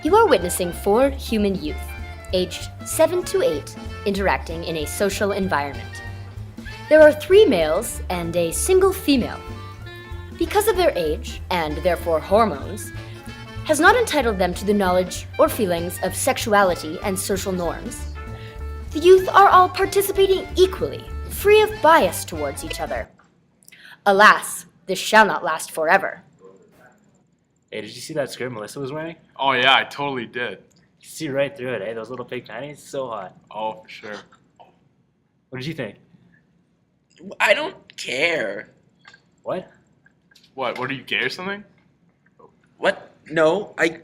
You are witnessing 4 human youth, aged 7 to 8, interacting in a social environment. There are 3 males and a single female. Because of their age, and therefore hormones, has not entitled them to the knowledge or feelings of sexuality and social norms. The youth are all participating equally, free of bias towards each other. Alas, this shall not last forever. Hey, did you see that skirt Melissa was wearing? Oh yeah, I totally did. You see right through it, eh? Those little pink panties, so hot. Oh, for sure. What did you think? I don't care. What? What are you, gay or something? What? No, I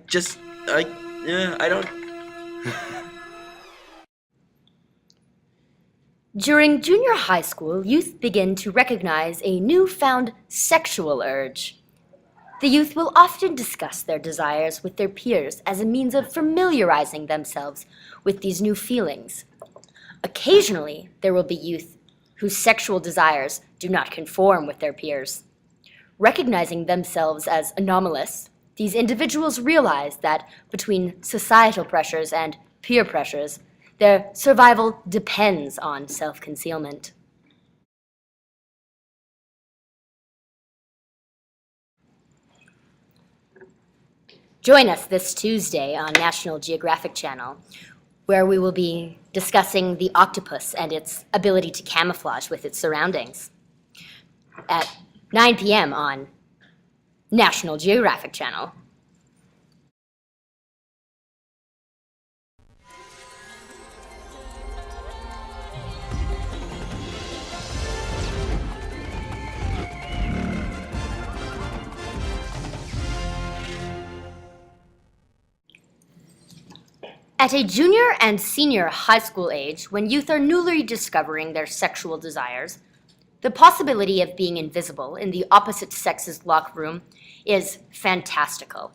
don't. During junior high school, youth begin to recognize a newfound sexual urge. The youth will often discuss their desires with their peers as a means of familiarizing themselves with these new feelings. Occasionally, there will be youth whose sexual desires do not conform with their peers. Recognizing themselves as anomalous, these individuals realize that between societal pressures and peer pressures, their survival depends on self-concealment. Join us this Tuesday on National Geographic Channel, where we will be discussing the octopus and its ability to camouflage with its surroundings at 9 p.m. on National Geographic Channel. At a junior and senior high school age, when youth are newly discovering their sexual desires, the possibility of being invisible in the opposite sex's locker room is fantastical.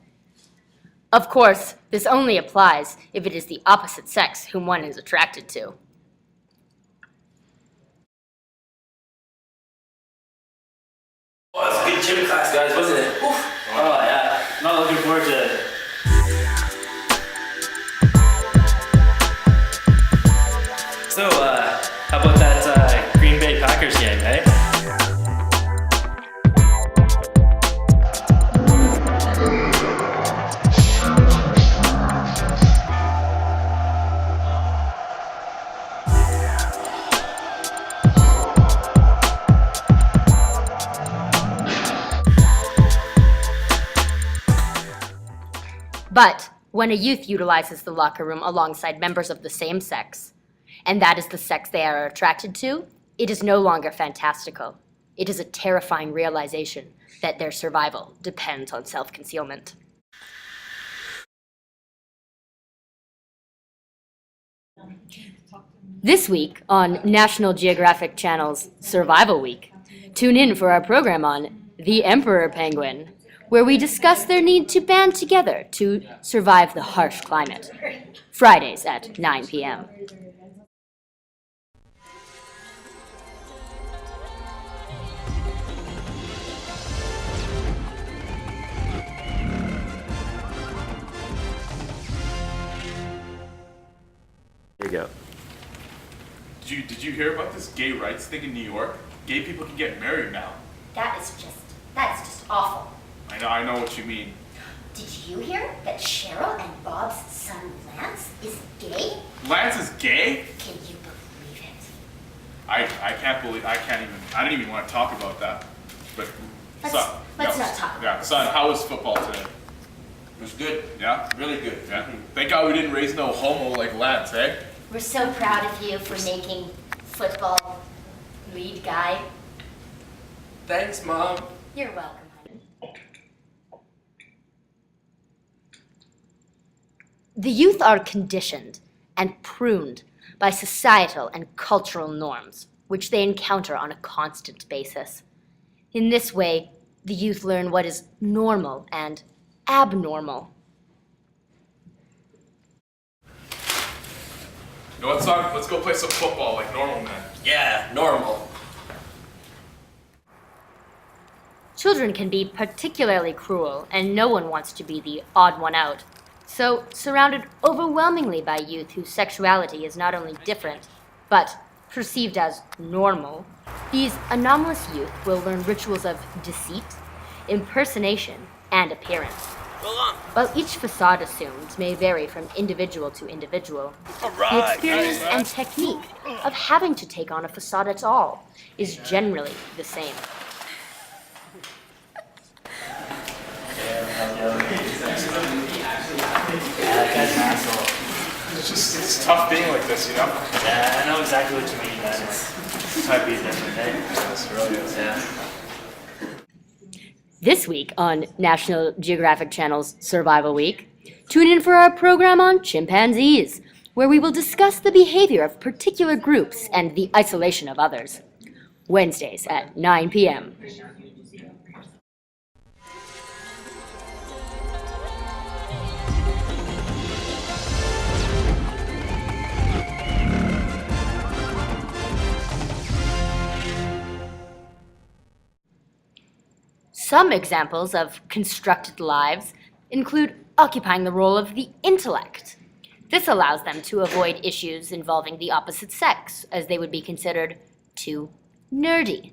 Of course, this only applies if it is the opposite sex whom one is attracted to. Oh, it's a good gym class, guys, wasn't it? Oof. Oh yeah, not looking forward to it. So, how about that Green Bay Packers game, eh? But when a youth utilizes the locker room alongside members of the same sex, and that is the sex they are attracted to, it is no longer fantastical. It is a terrifying realization that their survival depends on self-concealment. This week on National Geographic Channel's Survival Week, tune in for our program on The Emperor Penguin, where we discuss their need to band together to survive the harsh climate. Fridays at 9 p.m. Here you go. Did you hear about this gay rights thing in New York? Gay people can get married now. That's just awful. I know what you mean. Did you hear that Cheryl and Bob's son Lance is gay? Lance is gay? Can you believe it? I don't even want to talk about that. But Let's son, not talk about Yeah, this. son, how was football today? It was good. Yeah? Really good. Yeah. Thank God we didn't raise no homo like Lance, eh? We're so proud of you for making football lead guy. Thanks, Mom. You're welcome, honey. The youth are conditioned and pruned by societal and cultural norms, which they encounter on a constant basis. In this way, the youth learn what is normal and abnormal. You know what, son? Let's go play some football like normal men. Yeah, normal. Children can be particularly cruel, and no one wants to be the odd one out. So, surrounded overwhelmingly by youth whose sexuality is not only different, but perceived as normal, these anomalous youth will learn rituals of deceit, impersonation, and appearance. While each facade assumed may vary from individual to individual, the experience and technique of having to take on a facade at all is generally the same. That guy's an asshole. It's tough being like this, you know? Yeah, I know exactly what you mean, man. It's hard being different, eh? This really is. Yeah. This week on National Geographic Channel's Survival Week, tune in for our program on chimpanzees, where we will discuss the behavior of particular groups and the isolation of others. Wednesdays at 9 p.m. Some examples of constructed lives include occupying the role of the intellect. This allows them to avoid issues involving the opposite sex, as they would be considered too nerdy.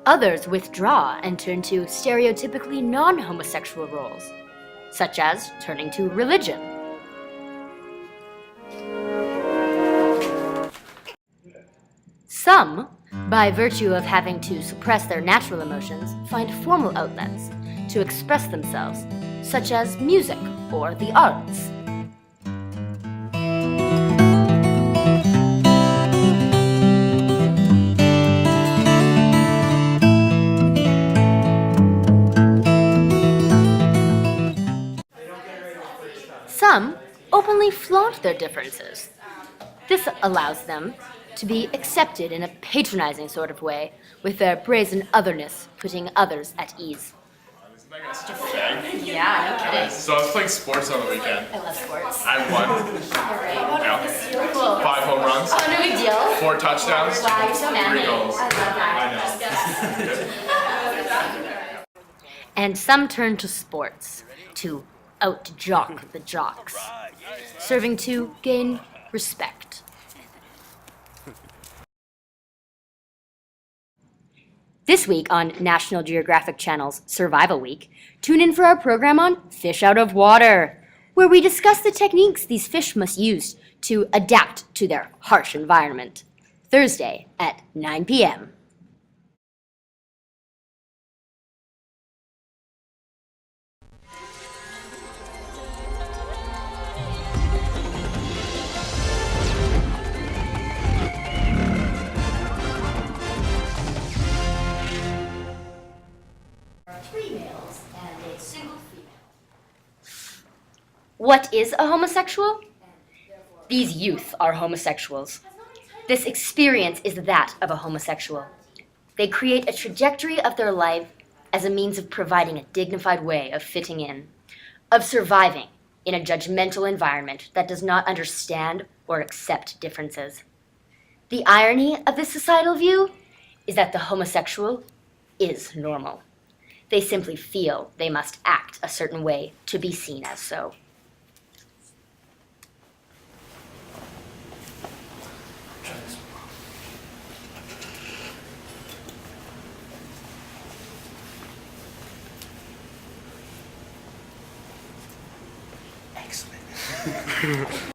Others withdraw and turn to stereotypically non-homosexual roles, such as turning to religion. Some, by virtue of having to suppress their natural emotions, find formal outlets to express themselves, such as music or the arts. Some openly flaunt their differences. This allows them to be accepted in a patronizing sort of way, with their brazen otherness putting others at ease. Isn't that guy such a fag? Yeah, no kidding. So I was playing sports on the weekend. I love sports. I won. Alright. Cool. 5 home runs, Oh, no big deal. 4 touchdowns, Wow, you're so 3 manly. goals. I love that. I know. And some turn to sports to out-jock the jocks, serving to gain respect. This week on National Geographic Channel's Survival Week, tune in for our program on Fish Out of Water, where we discuss the techniques these fish must use to adapt to their harsh environment. Thursday at 9 p.m. Three males and a single female. What is a homosexual? These youth are homosexuals. This experience is that of a homosexual. They create a trajectory of their life as a means of providing a dignified way of fitting in, of surviving in a judgmental environment that does not understand or accept differences. The irony of this societal view is that the homosexual is normal. They simply feel they must act a certain way to be seen as so. Excellent.